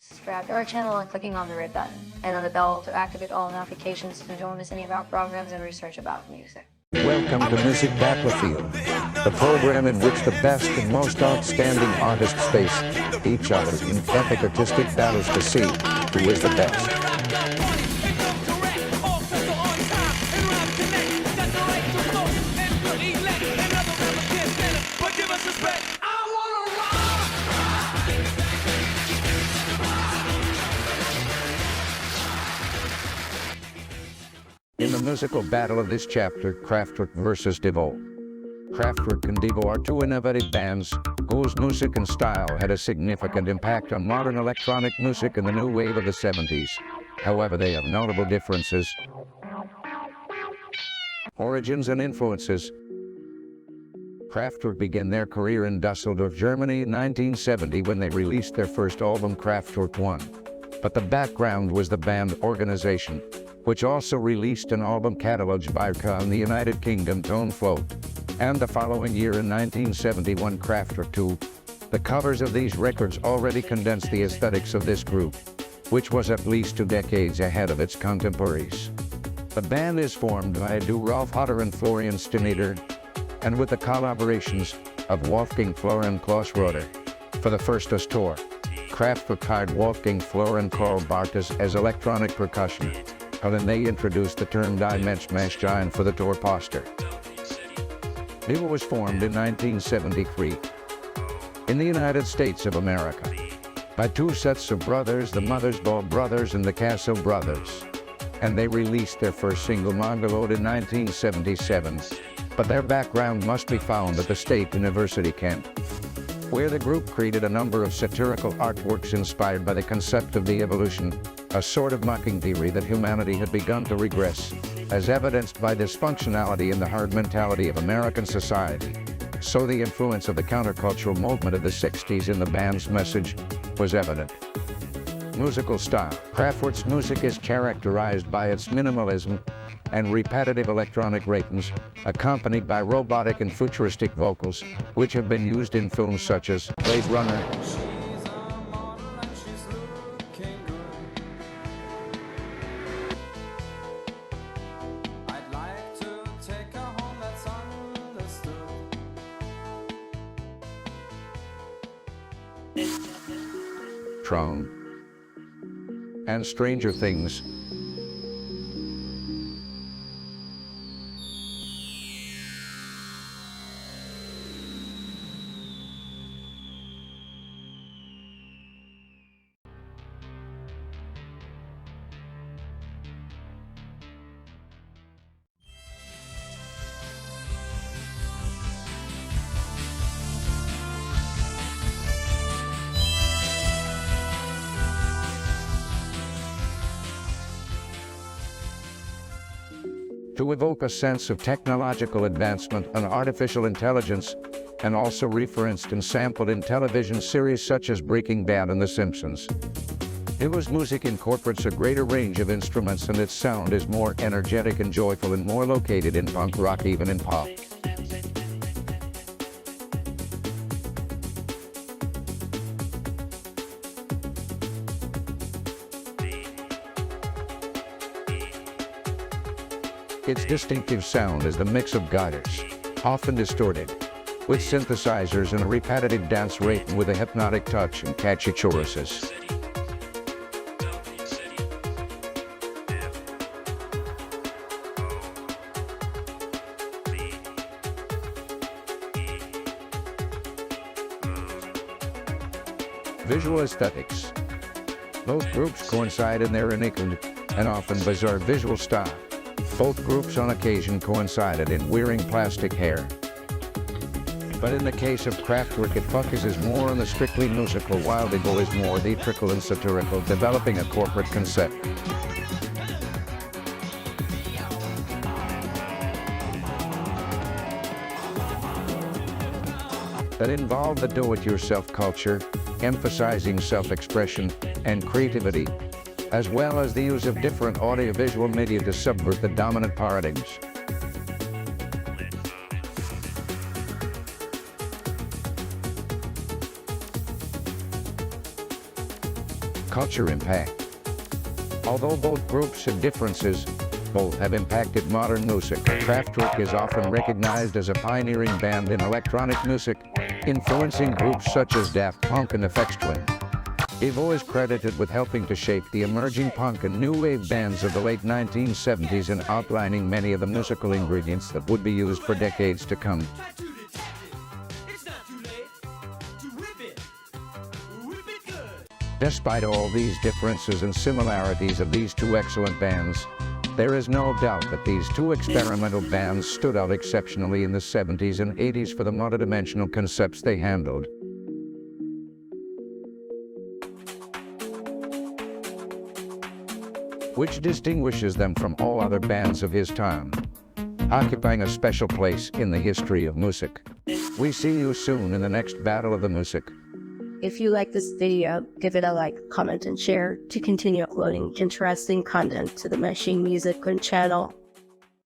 subscribe to our channel and clicking on the red button and on the bell to activate all notifications so you don't miss any of our programs and research about music. Welcome to Music Battlefield, the program in which the best and most outstanding artists face each other in epic artistic battles to see who is the best. In the musical battle of this chapter, Kraftwerk versus Devo. Kraftwerk and Devo are two innovative bands whose music and style had a significant impact on modern electronic music in the new wave of the 70s. However, they have notable differences, origins, and influences. Kraftwerk began their career in Dusseldorf, Germany in 1970 when they released their first album, Kraftwerk 1. But the background was the band organization, which also released an album cataloged by Karl in the United Kingdom, Tone Float, and the following year in 1971, Kraftwerk 2. The covers of these records already condensed the aesthetics of this group, which was at least 2 decades ahead of its contemporaries. The band is formed by duo Ralf, Hütter and Florian Schneider, and with the collaborations of Wolfgang, Flür and Klaus Röder. For the first tour, Kraftwerk hired Wolfgang, Flür and Karl Bartos as electronic percussion, and then they introduced the term Die Mensch Maschine for the tour poster. Devo was formed in 1973 in the United States of America by 2 sets of brothers, the Mothersbaugh Brothers and the Castle Brothers, and they released their first single, Mongoloid, in 1977. But their background must be found at the State University camp, where the group created a number of satirical artworks inspired by the concept of the evolution, a sort of mocking theory that humanity had begun to regress, as evidenced by dysfunctionality in the herd mentality of American society. So the influence of the countercultural movement of the 60s in the band's message was evident. Musical style. Kraftwerk's music is characterized by its minimalism and repetitive electronic rhythms, accompanied by robotic and futuristic vocals, which have been used in films such as Blade Runner, Tron, and Stranger Things. To evoke a sense of technological advancement and artificial intelligence, and also referenced and sampled in television series such as Breaking Bad and The Simpsons. Devo's music incorporates a greater range of instruments, and its sound is more energetic and joyful and more located in punk rock, even in pop. Its distinctive sound is the mix of guitars, often distorted, with synthesizers and a repetitive dance rhythm with a hypnotic touch and catchy choruses. Visual aesthetics. Both groups coincide in their unique and often bizarre visual style. Both groups on occasion coincided in wearing plastic hair. But in the case of Kraftwerk, it focuses more on the strictly musical, while Devo is more theatrical and satirical, developing a corporate concept. That involved the do-it-yourself culture, emphasizing self-expression and creativity, as well as the use of different audiovisual media to subvert the dominant paradigms. culture impact. Although both groups have differences, both have impacted modern music. Kraftwerk is often recognized as a pioneering band in electronic music, influencing groups such as Daft Punk and Aphex Twin. Devo is credited with helping to shape the emerging punk and new wave bands of the late 1970s and outlining many of the musical ingredients that would be used for decades to come. Despite all these differences and similarities of these two excellent bands, there is no doubt that these two experimental bands stood out exceptionally in the 70s and 80s for the multidimensional concepts they handled. Which distinguishes them from all other bands of his time, occupying a special place in the history of music. We see you soon in the next Battle of the Music. If you like this video, give it a like, comment, and share to continue uploading interesting content to the Machine Music channel.